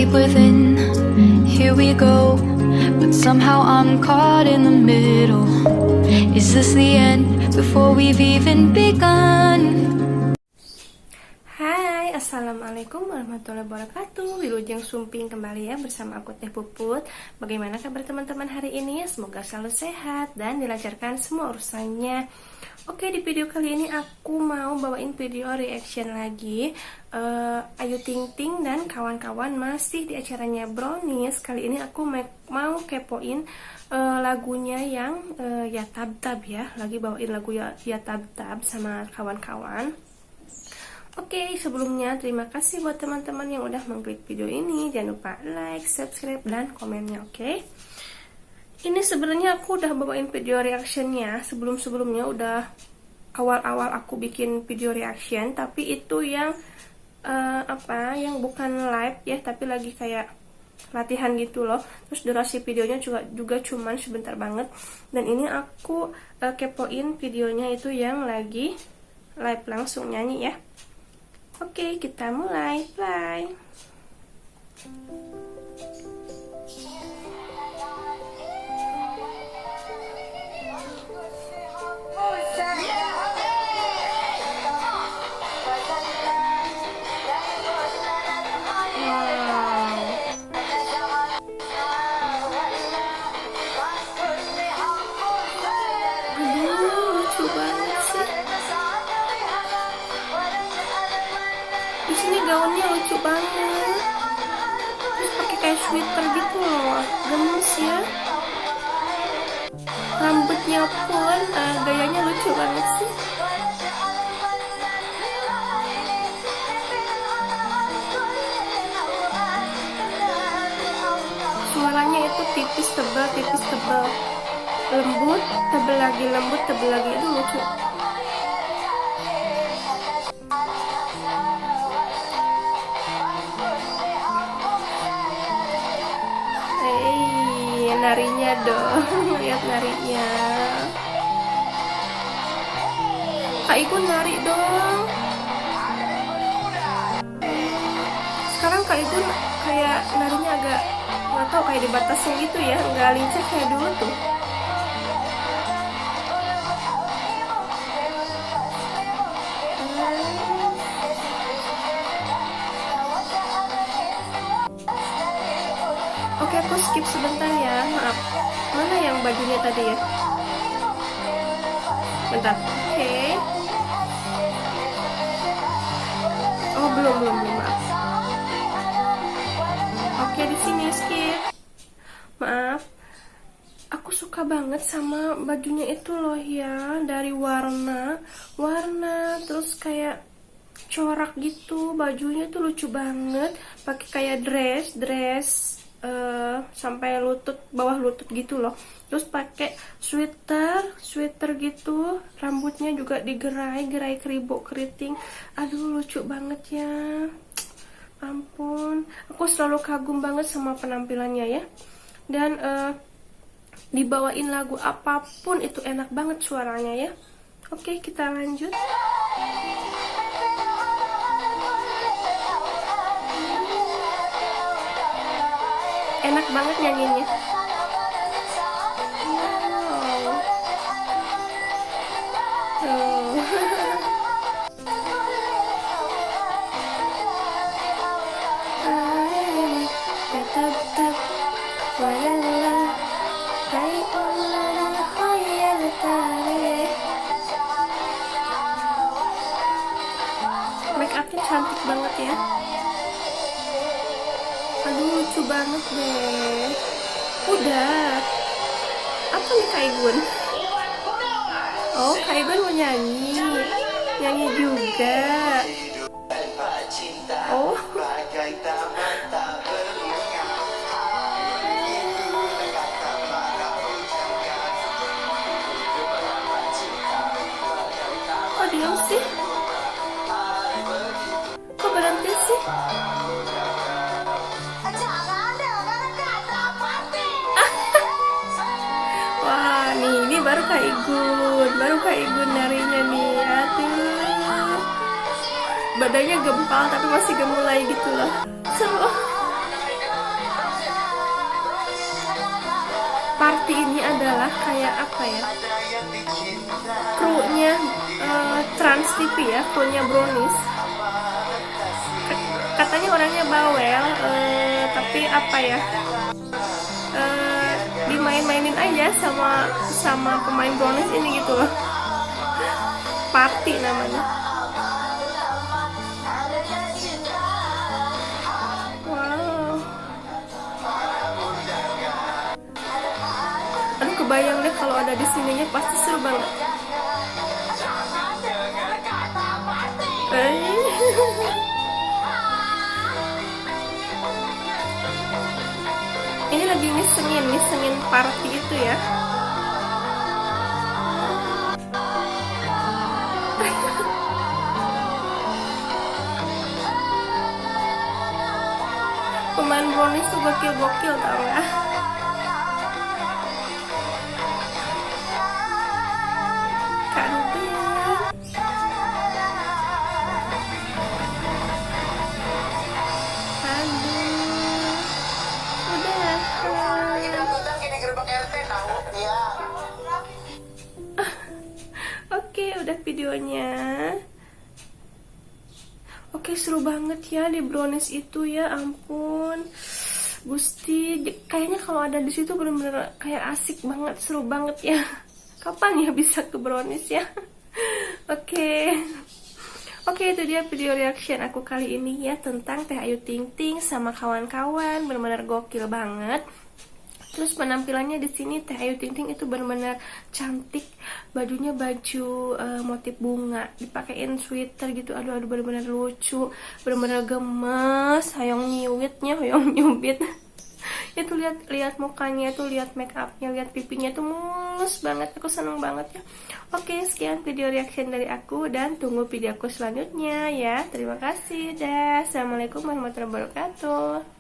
deep within. Here we go, but somehow I'm caught in the middle. Is this the end before we've even begun? Hai, assalamualaikum warahmatullahi wabarakatuh. Wilujeng Sumping kembali ya bersama aku Teh Puput. Bagaimana kabar teman-teman hari ini? Semoga selalu sehat dan dilancarkan semua urusannya. Oke, di video kali ini aku mau bawain video reaction lagi. Ayu Ting Ting dan kawan-kawan masih di acaranya Brownies. Kali ini aku mau kepoin lagunya yang Ya Tab Tab ya. Lagi bawain lagu Ya Tab Tab sama kawan-kawan. Oke, sebelumnya terima kasih buat teman-teman yang udah mengklik video ini. Jangan lupa like, subscribe, dan komennya, oke? Ini sebenarnya aku udah bawain video reactionnya. Sebelum-sebelumnya udah awal-awal aku bikin video reaction, tapi itu yang yang bukan live ya, tapi lagi kayak latihan gitu loh. Terus durasi videonya juga cuman sebentar banget. Dan ini aku kepoin videonya itu yang lagi live langsung nyanyi ya. Oke, kita mulai. Play. Di sini gaunnya lucu banget. Terus pakai kayak sweater gitu loh. Gemes ya. Rambutnya pun gayanya lucu banget sih. Suaranya itu tipis tebal, tipis tebal. Lembut, tebal lagi, lembut, tebal lagi. Itu lucu. Narinya dong, lihat narinya. Kak Ibu nari dong. Sekarang Kak Ibu kayak narinya agak nggak tahu, kayak dibatasin gitu ya, nggak lincah kayak dulu tuh. Oke, aku skip sebentar ya, maaf. Mana yang bajunya tadi ya? Bentar. Oke. Oh, belum, maaf. Oke, di sini skip. Maaf. Aku suka banget sama bajunya itu loh ya, dari warna terus kayak corak gitu. Bajunya tuh lucu banget, pakai kayak dress sampai lutut, bawah lutut gitu loh. Terus pakai sweater gitu, rambutnya juga digerai keribuk keriting. Aduh, lucu banget ya. Ampun, aku selalu kagum banget sama penampilannya ya. Dan dibawain lagu apapun itu enak banget suaranya ya. Oke, kita lanjut. Enak banget nyanyinya. Make upnya cantik banget ya. Aduh, lucu banget deh. Udah. Apa nih Kak Igun? Oh, Kak Igun mau nyanyi. Nyanyi juga. Oh. Kok diam sih? Kok berhenti sih? Wah, nih ini baru Kak Igun narinya nih. Aduh. badannya gempal tapi masih gemulai gitu loh. Seru. Party ini adalah kayak apa ya, krunya Trans TV ya, krunya Brownies. Katanya orangnya bawel, tapi apa ya, dimain-mainin aja sama pemain Brownies ini gitu loh. Party namanya. Wow. Aduh, kebayang deh kalau ada di sininya, pasti seru banget. Ini lagi ngisengin party itu ya. Pemain Brownies tuh gokil-gokil tau gak? Kak Ruben. Aduh. Udah. Oke, udah videonya. Oke, seru banget ya di Brownies itu, ya ampun. Gusti, kayaknya kalau ada di situ bener-bener kayak asik banget, seru banget ya. Kapan ya bisa ke Brownies ya? Oke. Oke, itu dia video reaction aku kali ini ya, tentang Teh Ayu Ting Ting sama kawan-kawan, bener-bener gokil banget. Terus penampilannya di sini Teh Ayu Ting Ting itu benar-benar cantik, bajunya baju motif bunga, dipakein sweater gitu. Aduh benar-benar lucu, benar-benar gemes, hoyong nyubit. Itu lihat mukanya tuh, lihat make upnya, lihat pipinya tuh mulus banget. Aku seneng banget ya. Oke, sekian video reaction dari aku, dan tunggu video aku selanjutnya ya. Terima kasih dah. Assalamualaikum warahmatullahi wabarakatuh.